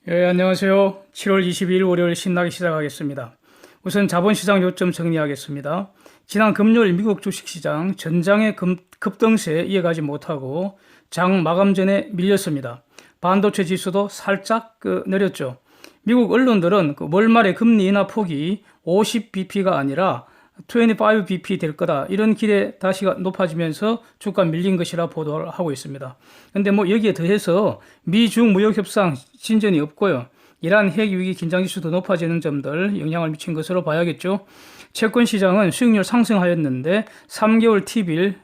안녕하세요. 7월 22일 월요일 신나게 시작하겠습니다. 우선 자본시장 요점 정리하겠습니다. 지난 금요일 미국 주식시장 전장의 급등세에 이어가지 못하고 장 마감 전에 밀렸습니다. 반도체 지수도 살짝 내렸죠. 미국 언론들은 월말에 금리 인하 폭이 50bp가 아니라 25bp 될 거다, 이런 기대 다시가 높아지면서 주가 밀린 것이라 보도를 하고 있습니다. 근데 여기에 더해서 미중 무역 협상 진전이 없고요. 이란 핵 위기 긴장 지수도 높아지는 점들 영향을 미친 것으로 봐야겠죠. 채권 시장은 수익률 상승하였는데 3개월 T빌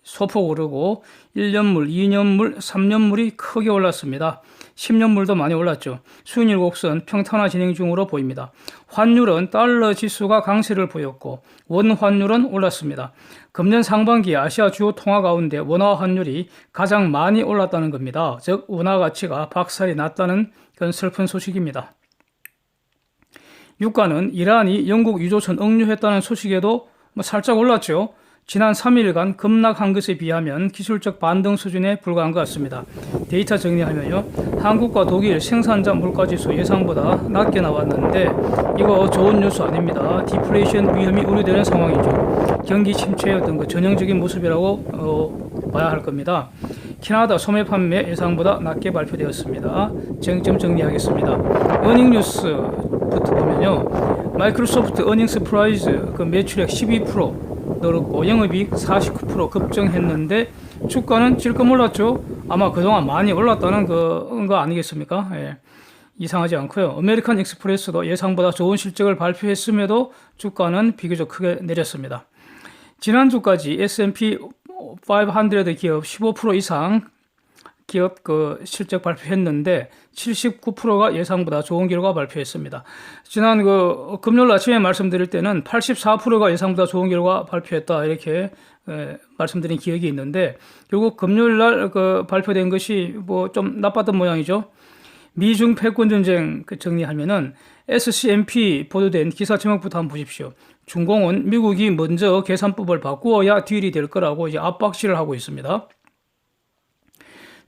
소폭 오르고 1년물, 2년물, 3년물이 크게 올랐습니다. 10년물도 많이 올랐죠. 수익률 곡선 평탄화 진행 중으로 보입니다. 환율은 달러 지수가 강세를 보였고 원 환율은 올랐습니다. 금년 상반기 아시아 주요 통화 가운데 원화 환율이 가장 많이 올랐다는 겁니다. 즉 원화 가치가 박살이 났다는 그런 슬픈 소식입니다. 유가는 이란이 영국 유조선 억류했다는 소식에도 살짝 올랐죠. 지난 3일간 급락한 것에 비하면 기술적 반등 수준에 불과한 것 같습니다. 데이터 정리하면요, 한국과 독일 생산자 물가지수 예상보다 낮게 나왔는데 이거 좋은 뉴스 아닙니다. 디플레이션 위험이 우려되는 상황이죠. 경기 침체의 어떤 전형적인 모습이라고 봐야 할 겁니다. 캐나다 소매 판매 예상보다 낮게 발표되었습니다. 쟁점 정리하겠습니다. 어닝 뉴스부터 보면요, 마이크로소프트 어닝 서프라이즈 매출액 12% 늘었고 영업이익 49% 급증했는데 주가는 찔끔 올랐죠. 아마 그동안 많이 올랐다는 거 아니겠습니까? 예. 이상하지 않고요. 아메리칸 익스프레스도 예상보다 좋은 실적을 발표했음에도 주가는 비교적 크게 내렸습니다. 지난주까지 S&P 500 기업 15% 이상 기업 실적 발표했는데 79%가 예상보다 좋은 결과 발표했습니다. 지난 금요일 아침에 말씀드릴 때는 84%가 예상보다 좋은 결과 발표했다, 이렇게 말씀드린 기억이 있는데 결국 금요일 날 발표된 것이 좀 나빴던 모양이죠. 미중 패권 전쟁 정리하면은 SCMP 보도된 기사 제목부터 한번 보십시오. 중공은 미국이 먼저 계산법을 바꾸어야 딜이 될 거라고 이제 압박질을 하고 있습니다.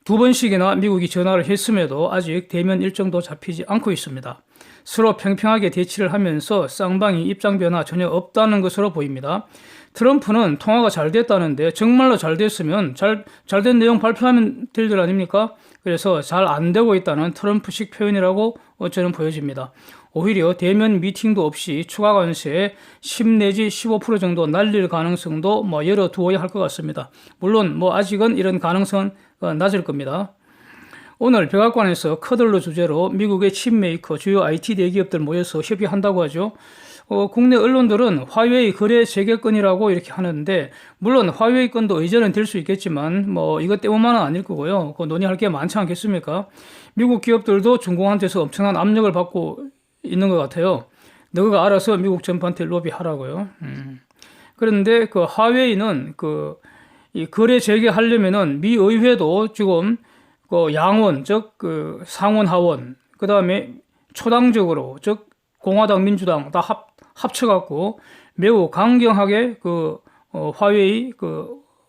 두 번씩이나 미국이 전화를 했음에도 아직 대면 일정도 잡히지 않고 있습니다. 서로 평평하게 대치를 하면서 쌍방이 입장 변화 전혀 없다는 것으로 보입니다. 트럼프는 통화가 잘 됐다는데 정말로 잘 됐으면 잘 된 내용 발표하면 될 일 아닙니까? 그래서 잘 안 되고 있다는 트럼프식 표현이라고 저는 보여집니다. 오히려 대면 미팅도 없이 추가 관세 10 내지 15% 정도 날릴 가능성도 열어두어야 할 것 같습니다. 물론 아직은 이런 가능성은 낮을 겁니다. 오늘 백악관에서 커들러 주제로 미국의 칩메이커, 주요 IT 대기업들 모여서 협의한다고 하죠. 국내 언론들은 화웨이 거래 재개건이라고 이렇게 하는데, 물론 화웨이 건도 의전은 될 수 있겠지만 이것 때문만은 아닐 거고요. 논의할 게 많지 않겠습니까? 미국 기업들도 중공한테서 엄청난 압력을 받고 있는 것 같아요. 너가 알아서 미국 정부한테 로비하라고요. 그런데 화웨이는 이 거래 재개하려면은 미 의회도 지금 양원, 즉 상원 하원, 그 다음에 초당적으로, 즉 공화당 민주당 다 합쳐갖고 매우 강경하게 화웨이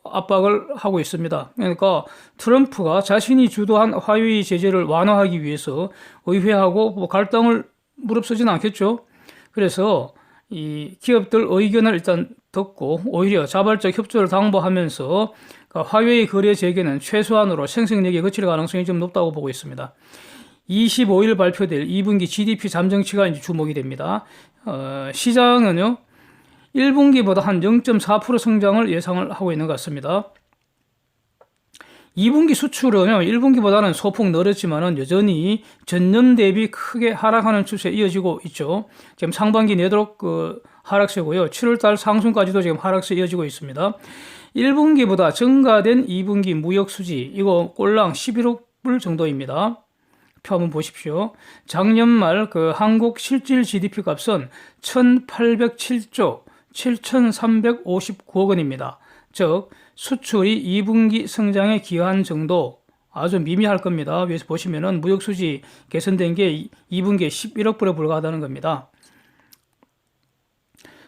압박을 하고 있습니다. 그러니까 트럼프가 자신이 주도한 화웨이 제재를 완화하기 위해서 의회하고 갈등을 무릅쓰지는 않겠죠. 그래서 이 기업들 의견을 일단 듣고 오히려 자발적 협조를 당부하면서 화웨이 거래 재개는 최소한으로 생색내기에 그칠 가능성이 좀 높다고 보고 있습니다. 25일 발표될 2분기 GDP 잠정치가 이제 주목이 됩니다. 시장은요, 1분기보다 한 0.4% 성장을 예상을 하고 있는 것 같습니다. 2분기 수출은요, 1분기보다는 소폭 늘었지만은 여전히 전년 대비 크게 하락하는 추세에 이어지고 있죠. 지금 상반기 내도록 하락세고요. 7월달 상순까지도 지금 하락세 이어지고 있습니다. 1분기보다 증가된 2분기 무역 수지, 이거 꼴랑 11억 불 정도입니다. 표 한번 보십시오. 작년 말 한국 실질 GDP 값은 1,807조 7,359억 원입니다. 즉 수출이 2분기 성장에 기여한 정도 아주 미미할 겁니다. 위에서 보시면은 무역 수지 개선된 게 2분기에 11억 불에 불과하다는 겁니다.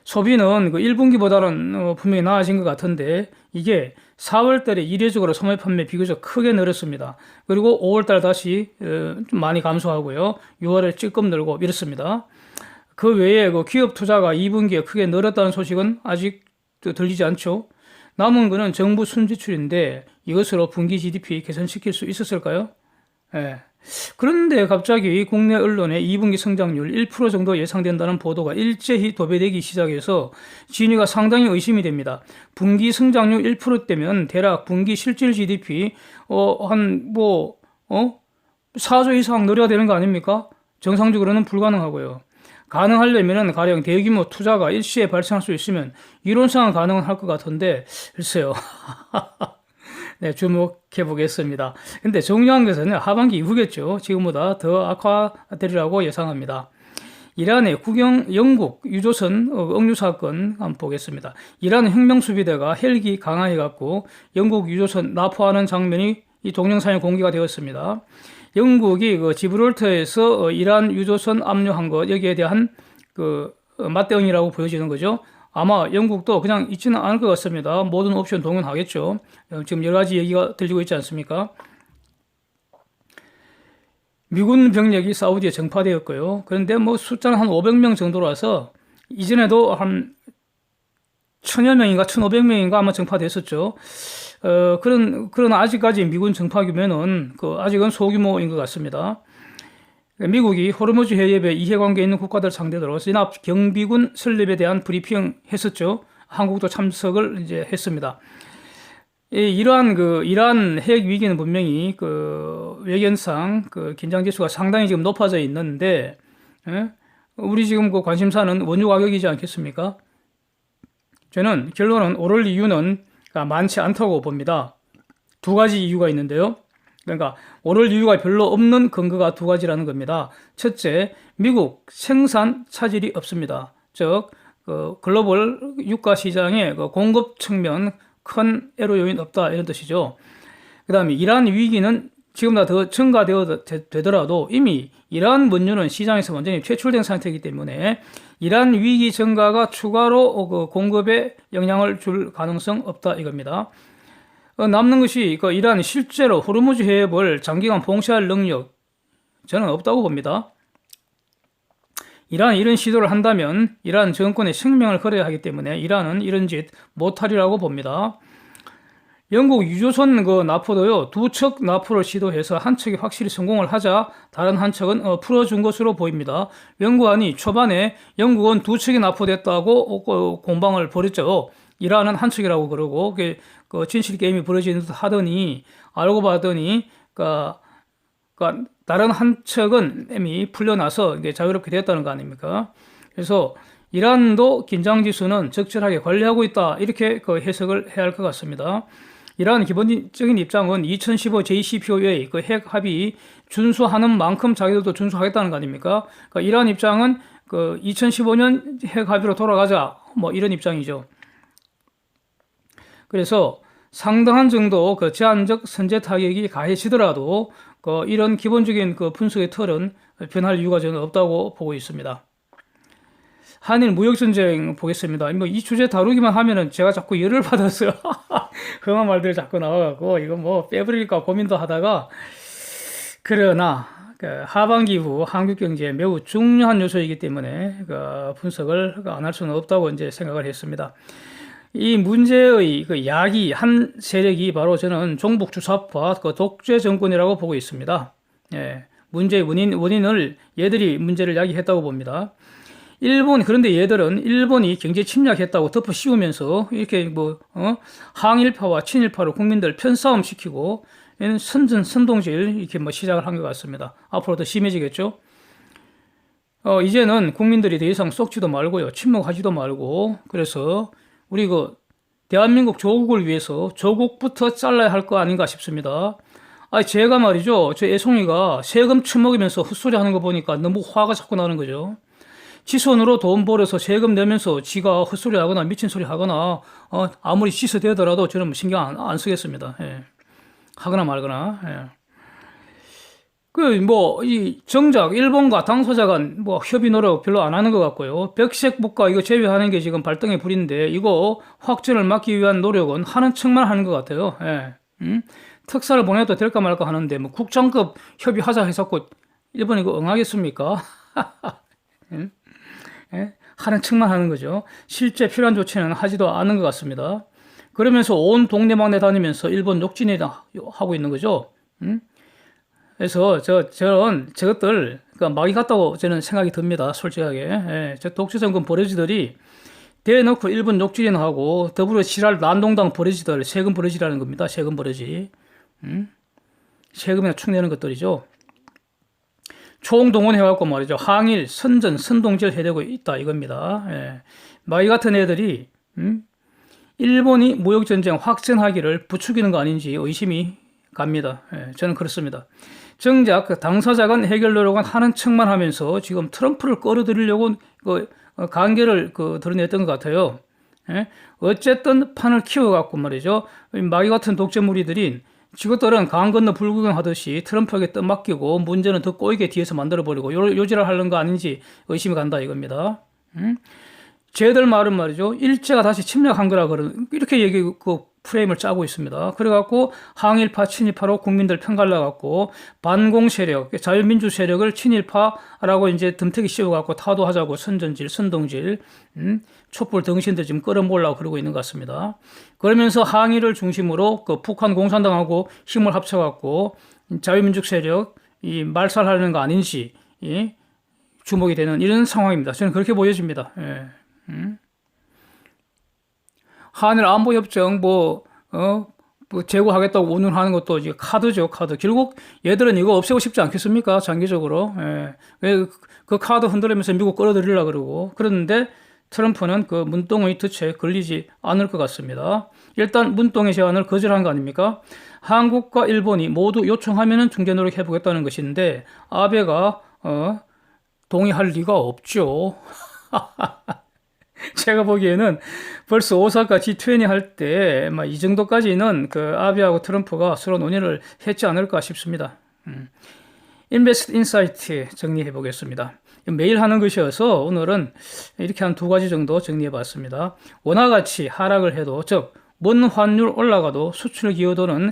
소비는 1분기보다는 분명히 나아진 것 같은데 이게 4월달에 이례적으로 소매 판매 비교적 크게 늘었습니다. 그리고 5월달 다시 좀 많이 감소하고요. 6월에 찔끔 늘고 이렇습니다. 그 외에 그 기업 투자가 2분기에 크게 늘었다는 소식은 아직 들리지 않죠. 남은 거는 정부 순지출인데 이것으로 분기 GDP 개선시킬 수 있었을까요? 예. 그런데 갑자기 국내 언론에 2분기 성장률 1% 정도 예상된다는 보도가 일제히 도배되기 시작해서 진위가 상당히 의심이 됩니다. 분기 성장률 1%대면 대략 분기 실질 GDP 4조 이상 늘어야 되는 거 아닙니까? 정상적으로는 불가능하고요. 가능하려면 가령 대규모 투자가 일시에 발생할 수 있으면 이론상은 가능은 할 것 같은데 글쎄요. 네, 주목해 보겠습니다. 근데 중요한 것은 하반기 이후겠죠. 지금보다 더 악화되리라고 예상합니다. 이란의 영국 유조선 억류 사건 한번 보겠습니다. 이란 혁명수비대가 헬기 강화해갖고 영국 유조선 납포하는 장면이 이 동영상에 공개가 되었습니다. 영국이 그 지브롤터에서 이란 유조선 압류한 것 여기에 대한 그 맞대응이라고 보여지는 거죠. 아마 영국도 그냥 있지는 않을 것 같습니다. 모든 옵션 동원하겠죠. 지금 여러 가지 얘기가 들리고 있지 않습니까? 미군 병력이 사우디에 정파되었고요. 그런데 뭐 숫자는 한 500명 정도라서 이전에도 한 1000여 명인가 1500명인가 아마 정파됐었죠. 그러나 아직까지 미군 정파 규모는 아직은 소규모인 것 같습니다. 미국이 호르무즈 해협에 이해관계 있는 국가들 상대로 연합 경비군 설립에 대한 브리핑 했었죠. 한국도 참석을 이제 했습니다. 이러한 핵 위기는 분명히 외견상 긴장 지수가 상당히 지금 높아져 있는데, 우리 지금 관심사는 원유 가격이지 않겠습니까? 저는 결론은 오를 이유는 많지 않다고 봅니다. 두 가지 이유가 있는데요. 그러니까 오를 이유가 별로 없는 근거가 두 가지라는 겁니다. 첫째, 미국 생산 차질이 없습니다. 즉 글로벌 유가 시장의 공급 측면 큰 애로 요인 없다 이런 뜻이죠. 그 다음에 이란 위기는 지금보다 더 증가되더라도 이미 이란 원유는 시장에서 완전히 퇴출된 상태이기 때문에 이란 위기 증가가 추가로 공급에 영향을 줄 가능성 없다 이겁니다. 남는 것이 이란이 실제로 호르무즈 해협을 장기간 봉쇄할 능력 저는 없다고 봅니다. 이란이 이런 시도를 한다면 이란 정권의 생명을 걸어야 하기 때문에 이란은 이런 짓 못하리라고 봅니다. 영국 유조선 납포도요, 두 척 납포를 시도해서 한 척이 확실히 성공을 하자 다른 한 척은 풀어준 것으로 보입니다. 연구원이 초반에 영국은 두 척이 납포됐다고 공방을 벌였죠. 이란은 한 척이라고 그러고 진실 게임이 벌어지는 듯 하더니 알고 봤더니 다른 한 척은 이미 풀려나서 이게 자유롭게 됐다는 거 아닙니까? 그래서 이란도 긴장 지수는 적절하게 관리하고 있다 이렇게 해석을 해야 할 것 같습니다. 이란 기본적인 입장은 2015 JCPOA 핵 합의 준수하는 만큼 자기들도 준수하겠다는 거 아닙니까? 이란 입장은 2015년 핵 합의로 돌아가자 뭐 이런 입장이죠. 그래서 상당한 정도 제한적 선제 타격이 가해지더라도 이런 기본적인 분석의 틀은 변할 이유가 저는 없다고 보고 있습니다. 한일 무역전쟁 보겠습니다. 이 주제 다루기만 하면은 제가 자꾸 열을 받았어요. 험한 말들 자꾸 나와갖고 이거 빼버릴까 고민도 하다가 그러나 하반기 이후 한국 경제에 매우 중요한 요소이기 때문에 분석을 안 할 수는 없다고 이제 생각을 했습니다. 이 문제의 야기 한 세력이 바로 저는 종북 주사파 독재 정권이라고 보고 있습니다. 예, 문제의 원인을 얘들이 문제를 야기했다고 봅니다. 그런데 얘들은 일본이 경제 침략했다고 덮어 씌우면서 이렇게 항일파와 친일파로 국민들 편싸움 시키고 선동질 이렇게 시작을 한 것 같습니다. 앞으로 더 심해지겠죠. 이제는 국민들이 더 이상 썩지도 말고요, 침묵하지도 말고, 그래서 우리 대한민국 조국을 위해서 조국부터 잘라야 할 거 아닌가 싶습니다. 제가 말이죠, 저 애송이가 세금 처먹으면서 헛소리 하는 거 보니까 너무 화가 자꾸 나는 거죠. 지 손으로 돈 벌어서 세금 내면서 지가 헛소리 하거나 미친 소리 하거나 아무리 씻어대더라도 저는 신경 안 쓰겠습니다. 예. 하거나 말거나. 예. 이 정작 일본과 당사자 간 협의 노력 별로 안 하는 것 같고요. 백색 국가 이거 제외하는 게 지금 발등의 불인데 이거 확전을 막기 위한 노력은 하는 척만 하는 것 같아요. 예. 특사를 보내도 될까 말까 하는데 국장급 협의하자 해서고 일본이 이거 응하겠습니까? 예? 하는 척만 하는 거죠. 실제 필요한 조치는 하지도 않은 것 같습니다. 그러면서 온 동네방네 다니면서 일본 욕진이다 하고 있는 거죠. 그래서 저것들 막이 같다고 저는 생각이 듭니다. 솔직하게. 예, 저 독재정권 버러지들이 대놓고 일본 욕진하고 더불어 지랄 난동당 버러지들 세금 버러지라는 겁니다. 세금 버러지. 세금이나 축 내는 것들이죠. 총동원해갖고 말이죠. 항일, 선전, 선동질 해대고 있다 이겁니다. 예. 마이 같은 애들이 일본이 무역전쟁 확전하기를 부추기는 거 아닌지 의심이 갑니다. 예, 저는 그렇습니다. 정작 당사자 간 해결 노력은 하는 척만 하면서 지금 트럼프를 끌어들이려고 관계를 드러냈던 것 같아요. 예? 어쨌든 판을 키워갖고 말이죠. 마귀 같은 독재무리들인 지것들은 강 건너 불구경하듯이 트럼프에게 떠맡기고 문제는 더 꼬이게 뒤에서 만들어버리고 요지를 하는 거 아닌지 의심이 간다 이겁니다. 쟤들 말은 말이죠. 일제가 다시 침략한 거라 이렇게 프레임을 짜고 있습니다. 그래갖고 항일파 친일파로 국민들 편갈라갖고 반공 세력, 자유민주 세력을 친일파라고 이제 덤태기 씌워갖고 타도하자고 선전질, 선동질, 촛불 등신들 지금 끌어모으려고 그러고 있는 것 같습니다. 그러면서 항일을 중심으로 북한 공산당하고 힘을 합쳐갖고 자유민주 세력 말살하는 거 아닌지 주목이 되는 이런 상황입니다. 저는 그렇게 보여집니다. 예. 한일 안보협정 재고하겠다고 운운하는 것도 이제 카드죠, 카드. 결국 얘들은 이거 없애고 싶지 않겠습니까? 장기적으로. 예. 그 카드 흔들면서 미국 끌어들이려고 그러고. 그런데 트럼프는 그 문동의 덫에 걸리지 않을 것 같습니다. 일단 문동의 제안을 거절한 거 아닙니까? 한국과 일본이 모두 요청하면은 중재 노력해보겠다는 것인데 아베가 동의할 리가 없죠. 제가 보기에는 벌써 오사카 G20 할 때 이 정도까지는 아베하고 트럼프가 서로 논의를 했지 않을까 싶습니다. 인베스트 인사이트 정리해 보겠습니다. 매일 하는 것이어서 오늘은 이렇게 한 2가지 정도 정리해 봤습니다. 원화 가치 하락을 해도 즉 원 환율 올라가도 수출 기여도는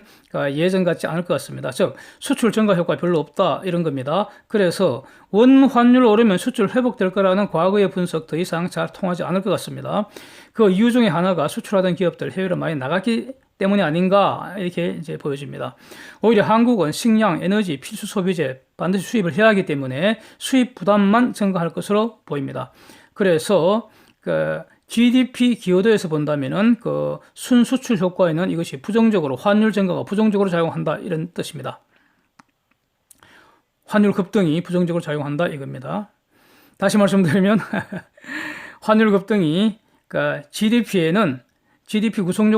예전 같지 않을 것 같습니다. 즉 수출 증가 효과 별로 없다 이런 겁니다. 그래서 원 환율 오르면 수출 회복될 거라는 과거의 분석 더 이상 잘 통하지 않을 것 같습니다. 그 이유 중에 하나가 수출하던 기업들 해외로 많이 나갔기 때문이 아닌가 이렇게 이제 보여집니다. 오히려 한국은 식량, 에너지, 필수 소비재 반드시 수입을 해야 하기 때문에 수입 부담만 증가할 것으로 보입니다. 그래서 GDP 기여도에서 본다면은 순수출 효과에는 이것이 부정적으로 환율 증가가 부정적으로 작용한다 이런 뜻입니다. 환율 급등이 부정적으로 작용한다 이겁니다. 다시 말씀드리면 환율 급등이 GDP에는 GDP 구성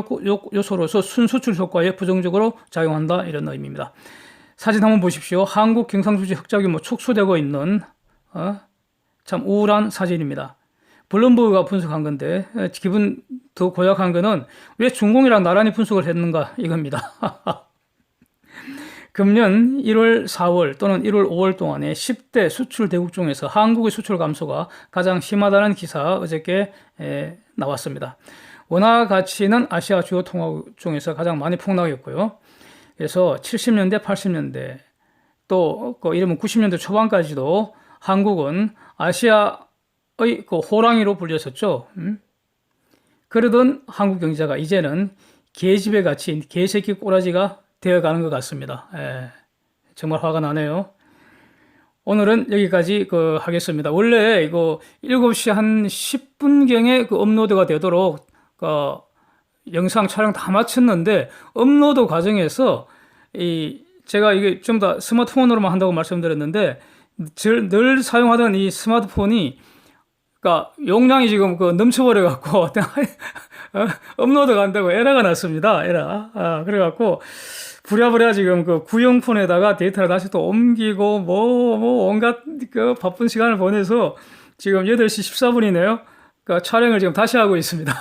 요소로서 순수출 효과에 부정적으로 작용한다 이런 의미입니다. 사진 한번 보십시오. 한국 경상수지 흑자 규모 축소되고 있는 참 우울한 사진입니다. 블룸버그가 분석한 건데 기분 더 고약한 거는 왜 중공이랑 나란히 분석을 했는가 이겁니다. 금년 1월, 4월 또는 1월, 5월 동안에 10대 수출 대국 중에서 한국의 수출 감소가 가장 심하다는 기사 어저께 나왔습니다. 원화 가치는 아시아 주요 통화국 중에서 가장 많이 폭락했고요. 그래서 70년대, 80년대 또 이러면 90년대 초반까지도 한국은 아시아의 호랑이로 불렸었죠. 그러던 한국 경제가 이제는 개집에 갇힌 개새끼 꼬라지가 되어가는 것 같습니다. 정말 화가 나네요. 오늘은 여기까지 하겠습니다. 원래 이거 7시 한 10분경에 업로드가 되도록 영상 촬영 다 마쳤는데 업로드 과정에서 제가 이게 좀 더 스마트폰으로만 한다고 말씀드렸는데 늘 사용하던 이 스마트폰이 용량이 지금 넘쳐버려 갖고 업로드가 안 되고 에러가 났습니다. 에러. 그래갖고 부랴부랴 지금 구형폰에다가 데이터를 다시 또 옮기고 온갖 바쁜 시간을 보내서 지금 8시 14분이네요. 촬영을 지금 다시 하고 있습니다.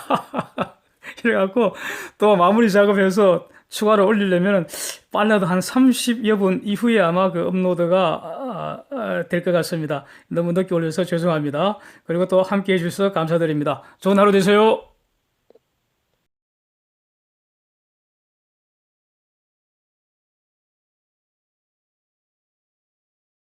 그래갖고 또 마무리 작업해서 추가로 올리려면 빨라도 한 30여 분 이후에 아마 그 업로드가 될 것 같습니다. 너무 늦게 올려서 죄송합니다. 그리고 또 함께 해주셔서 감사드립니다. 좋은 하루 되세요.